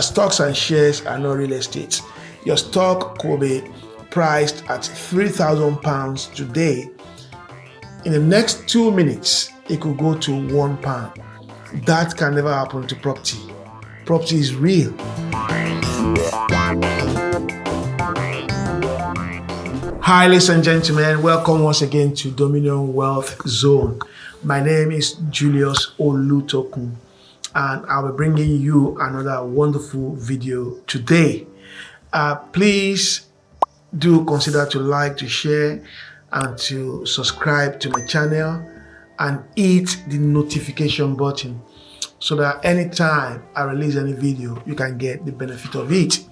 Stocks and shares are not real estate. Your stock could be priced at £3,000 today. In the next 2 minutes, it could go to £1. That can never happen to property. Property is real. Hi, ladies and gentlemen. Welcome once again to Dominion Wealth Zone. My name is Julius Olutokun, and I'll be bringing you another wonderful video today. Please do consider to like, to share, and to subscribe to my channel and hit the notification button so that anytime I release any video, you can get the benefit of it.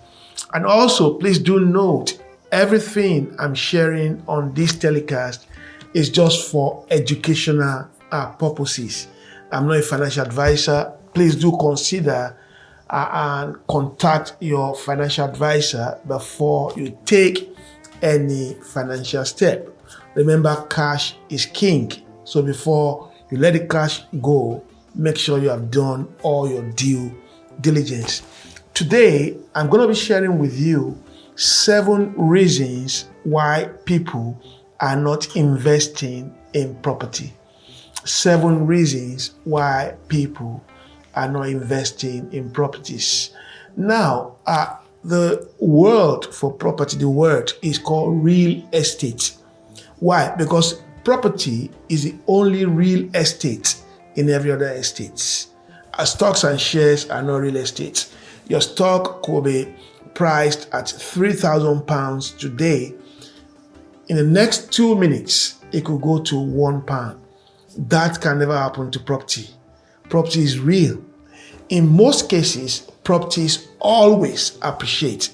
And also, please do note, everything I'm sharing on this telecast is just for educational purposes. I'm not a financial advisor. Please do consider and contact your financial advisor before you take any financial step. Remember, cash is king. So before you let the cash go, make sure you have done all your due diligence. Today, I'm going to be sharing with you 7 reasons why people are not investing in property. 7 reasons why people are not investing in properties. Now, the word for property, the word is called real estate. Why? Because property is the only real estate in every other estate. Stocks and shares are not real estate. Your stock could be priced at £3,000 today. In the next 2 minutes, it could go to £1. That can never happen to property. Property is real. In most cases, properties always appreciate.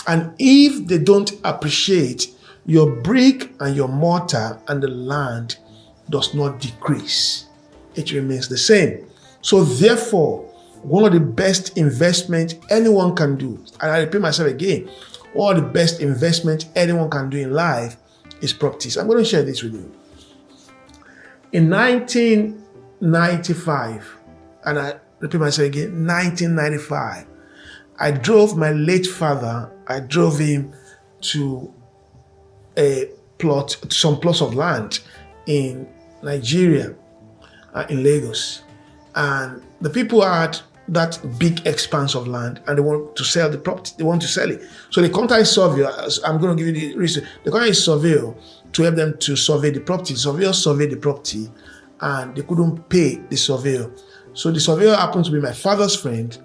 And if they don't appreciate, your brick and your mortar and the land does not decrease. It remains the same. So therefore, one of the best investments anyone can do, and I repeat myself again, one of the best investments anyone can do in life is properties. I'm going to share this with you. In 1995, and I repeat myself again, 1995, I drove my late father, I drove him to some plots of land in Nigeria, in Lagos. And the people had that big expanse of land and they want to sell the property, they want to sell it. So they contact a surveyor. I'm going to give you the reason. They contact a surveyor to help them to survey the property. The surveyor surveyed the property and they couldn't pay the surveyor. So the surveyor happened to be my father's friend.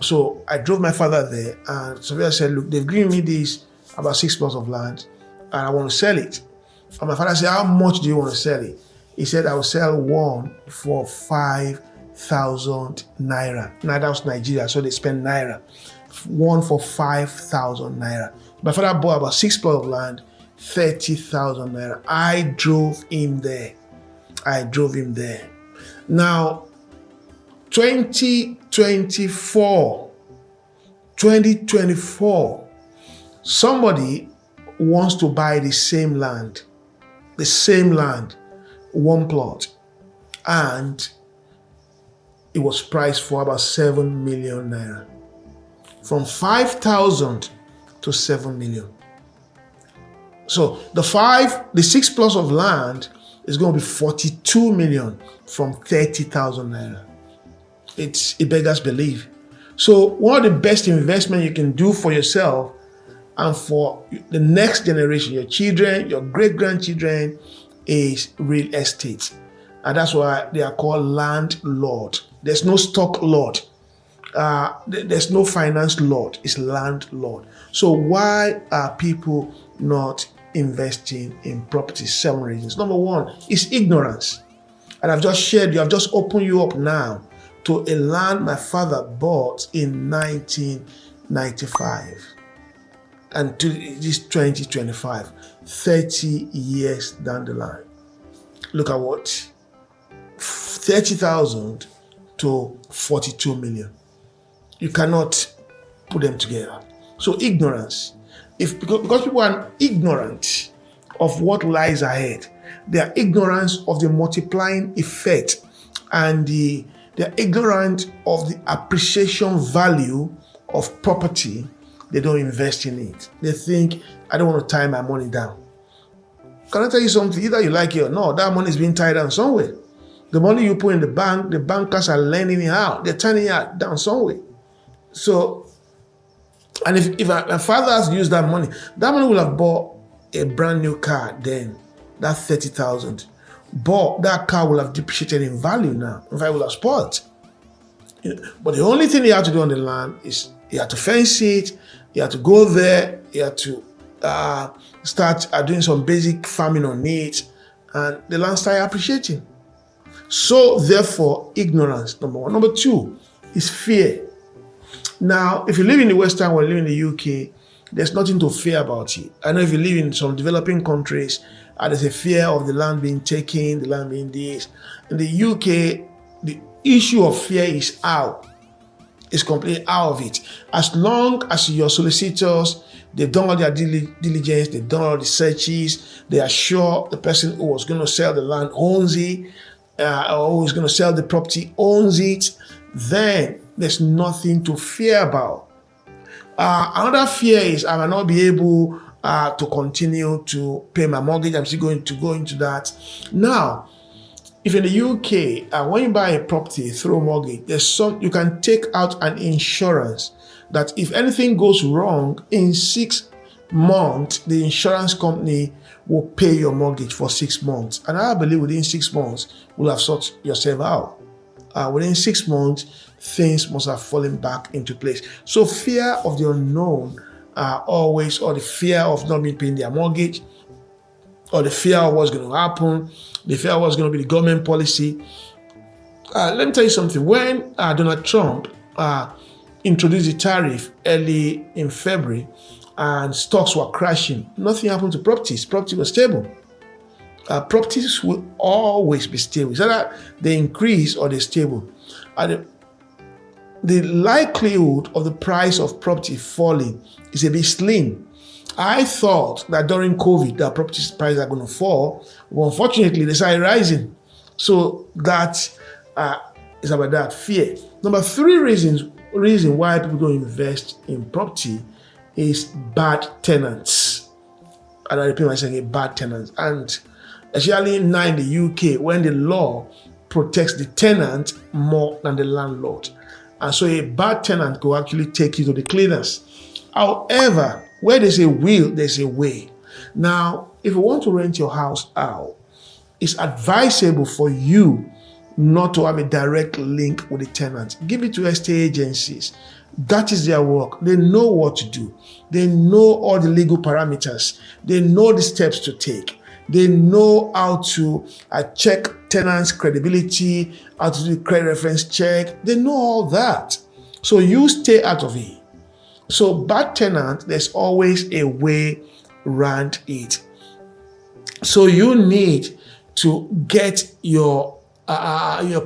So I drove my father there and the surveyor said, look, they've given me this about 6 plots of land and I want to sell it. And my father said, how much do you want to sell it? He said, I will sell one for 5,000 naira. Now that was Nigeria, so they spend naira. One for 5,000 naira. My father bought about 6 plots of land, 30,000 naira. I drove him there. Now, 2024, somebody wants to buy the same land, one plot, and it was priced for about 7 million naira. From 5,000 to 7 million. So the 6 plots of land is going to be 42 million from 30,000 naira. It beggars belief. So one of the best investment you can do for yourself and for the next generation, your children, your great-grandchildren, is real estate. And that's why they are called landlord. There's no stock lord. There's no finance lord. It's landlord. So why are people not investing in property? 7 reasons. Number 1 is ignorance. And I've just shared you, I've just opened you up now to a land my father bought in 1995. And to this 2025, 30 years down the line. Look at what? 30,000 to 42 million. You cannot put them together. So ignorance. Because people are ignorant of what lies ahead. They are ignorant of the multiplying effect and they are ignorant of the appreciation value of property, they don't invest in it. They think, I don't want to tie my money down. Can I tell you something? Either you like it or not, that money is being tied down somewhere. The money you put in the bankers are lending it out. They're turning it down somewhere. So, and if my father has used that money will have bought a brand new car then, that 30,000. But that car will have depreciated in value now. In fact, it will have spoiled. But the only thing he had to do on the land is he had to fence it, he had to go there, he had to start doing some basic farming on it, and the land started appreciating. So therefore, ignorance, number one. Number two is fear. Now, if you live in the Western world, live in the UK, there's nothing to fear about it. I know if you live in some developing countries, there's a fear of the land being taken, the land being this. In the UK, the issue of fear is out. It's completely out of it. As long as your solicitors, they've done all their diligence, they've done all the searches, they are sure the person who was going to sell the land owns it, or who is going to sell the property owns it, then there's nothing to fear about. Another fear is I might not be able to continue to pay my mortgage. I'm still going to go into that. Now, if in the UK, when you buy a property through a mortgage, you can take out an insurance that if anything goes wrong in 6 months, the insurance company will pay your mortgage for 6 months. And I believe within 6 months, you'll have sorted yourself out. Within 6 months, things must have fallen back into place. So fear of the unknown always, or the fear of not being paying their mortgage, or the fear of what's going to happen, the fear of what's going to be the government policy. Let me tell you something. When Donald Trump introduced the tariff early in February and stocks were crashing, nothing happened to properties. Property was stable. Properties will always be stable. It's either they increase or they're stable. The likelihood of the price of property falling is a bit slim. I thought that during COVID, the property prices are going to fall, but unfortunately, they started rising. So that is about that fear. Number 3 reason why people don't invest in property is bad tenants. And I repeat myself again, bad tenants. And especially now in the UK, when the law protects the tenant more than the landlord. And so a bad tenant could actually take you to the cleaners. However, where there's a will, there's a way. Now, if you want to rent your house out, it's advisable for you not to have a direct link with the tenant. Give it to estate agencies. That is their work. They know what to do. They know all the legal parameters. They know the steps to take. They know how to check tenants' credibility, how to do the credit reference check. They know all that. So you stay out of it. So bad tenant, there's always a way around it. So you need to get your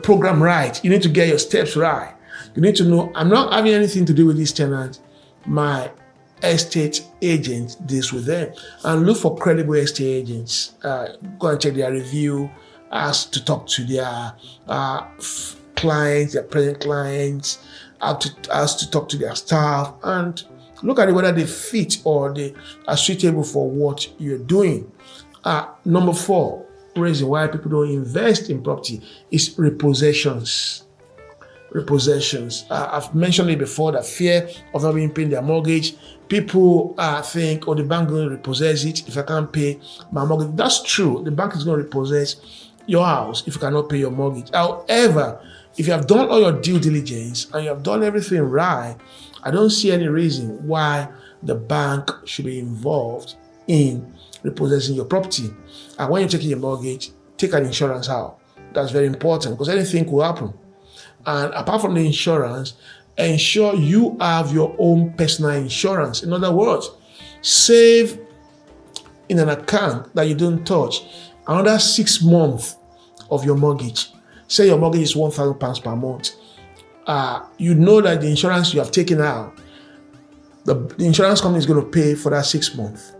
program right. You need to get your steps right. You need to know, I'm not having anything to do with this tenant. My estate agent deals with them. And look for credible estate agents. Go and check their review. Ask to talk to their clients, their present clients. Ask to talk to their staff. And look at whether they fit or they are suitable for what you're doing. Number 4 reason why people don't invest in property is repossessions. I've mentioned it before, that fear of not being paying their mortgage. People think, the bank is going to repossess it if I can't pay my mortgage. That's true. The bank is going to repossess your house if you cannot pay your mortgage. However, if you have done all your due diligence and you have done everything right, I don't see any reason why the bank should be involved in repossessing your property. And when you're taking your mortgage, take an insurance out. That's very important because anything could happen. And apart from the insurance, ensure you have your own personal insurance. In other words, save in an account that you don't touch another 6 months of your mortgage. Say your mortgage is £1,000 per month. You know that the insurance you have taken out, the insurance company is going to pay for that 6 months.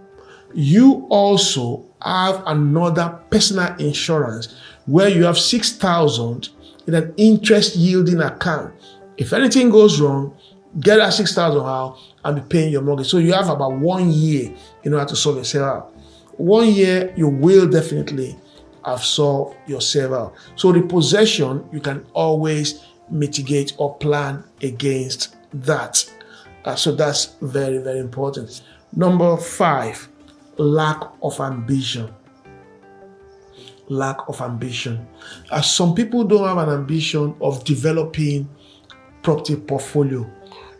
You also have another personal insurance where you have 6,000 in an interest yielding account. If anything goes wrong, get that 6,000 out and be paying your mortgage. So you have about 1 year in order to solve yourself out. 1 year, you will definitely have solved yourself out. So the possession, you can always mitigate or plan against that. So that's very, very important. Number 5, lack of ambition. Lack of ambition. Some people don't have an ambition of developing property portfolio.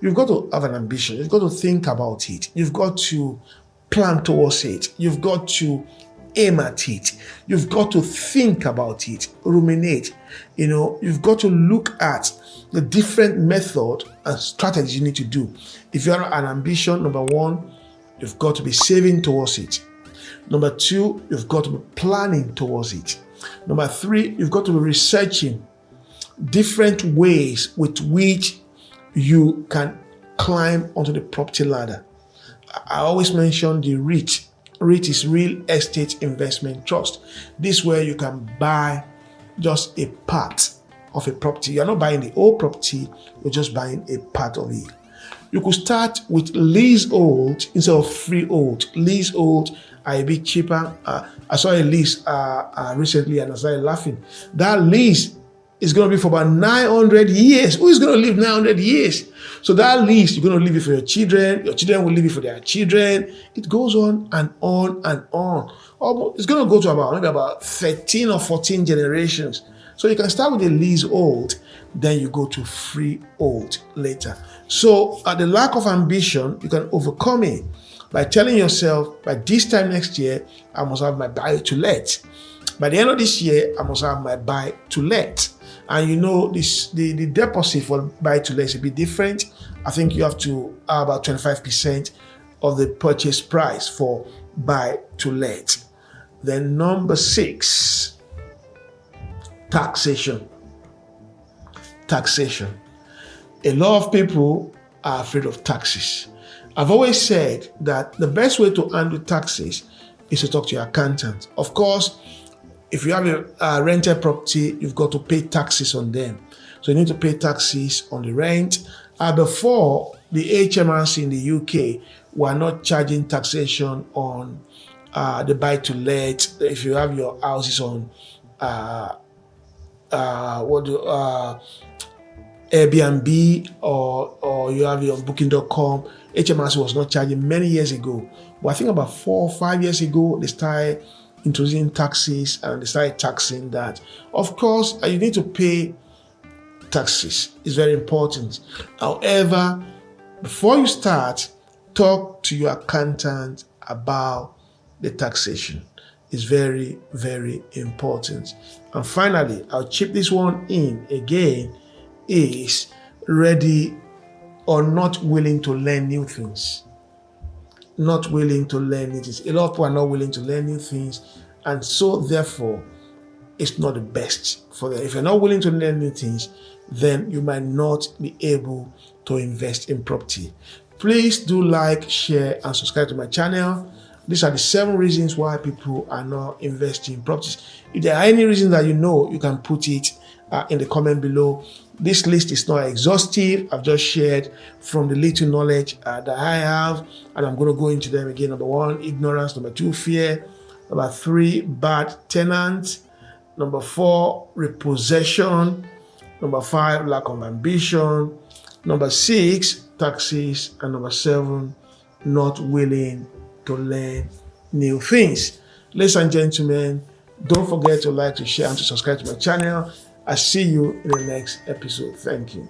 You've got to have an ambition. You've got to think about it. You've got to plan towards it. You've got to aim at it. You've got to think about it, ruminate. You've got to look at the different method and strategies you need to do. If you have an ambition, number 1, you've got to be saving towards it. Number 2, you've got to be planning towards it. Number 3, you've got to be researching different ways with which you can climb onto the property ladder. I always mention the REIT. REIT is Real Estate Investment Trust. This is where you can buy just a part of a property. You're not buying the whole property, you're just buying a part of it. You could start with leasehold instead of freehold. Leasehold are a bit cheaper. I saw a lease recently and I started laughing. That lease is going to be for about 900 years. Who is going to live 900 years? So that lease, you're going to leave it for your children will leave it for their children. It goes on and on and on. It's going to go to maybe about 13 or 14 generations. So you can start with a leasehold, then you go to freehold later. So the lack of ambition, you can overcome it by telling yourself, by this time next year, I must have my buy to let. By the end of this year, I must have my buy to let. And the deposit for buy to let is a bit different. I think you have to have about 25% of the purchase price for buy to let. Then number 6, taxation. Taxation. A lot of people are afraid of taxes. I've always said that the best way to handle taxes is to talk to your accountant. Of course, if you have a rented property, you've got to pay taxes on them. So you need to pay taxes on the rent. Before, the HMRC in the UK were not charging taxation on the buy-to-let. If you have your houses on Airbnb or you have your Booking.com, HMRC was not charging many years ago. But I think about 4 or 5 years ago, they started introducing taxes and they started taxing that. Of course, you need to pay taxes. It's very important. However, before you start, talk to your accountant about the taxation. It's very, very important. And finally, I'll chip this one in again, is ready or not willing to learn new things. Not willing to learn new things. A lot of people are not willing to learn new things, and so therefore it's not the best for them. If you're not willing to learn new things, then you might not be able to invest in property. Please do like, share, and subscribe to my channel. These are the 7 reasons why people are not investing in properties. If there are any reasons that you can put it in the comment below. This list is not exhaustive. I've just shared from the little knowledge that I have, and I'm going to go into them again. Number 1, ignorance. Number 2, fear. Number 3, bad tenants. Number 4, repossession. Number 5, lack of ambition. Number 6, taxes. And number 7, not willing to learn new things. Ladies and gentlemen, don't forget to like, to share, and to subscribe to my channel. I'll see you in the next episode. Thank you.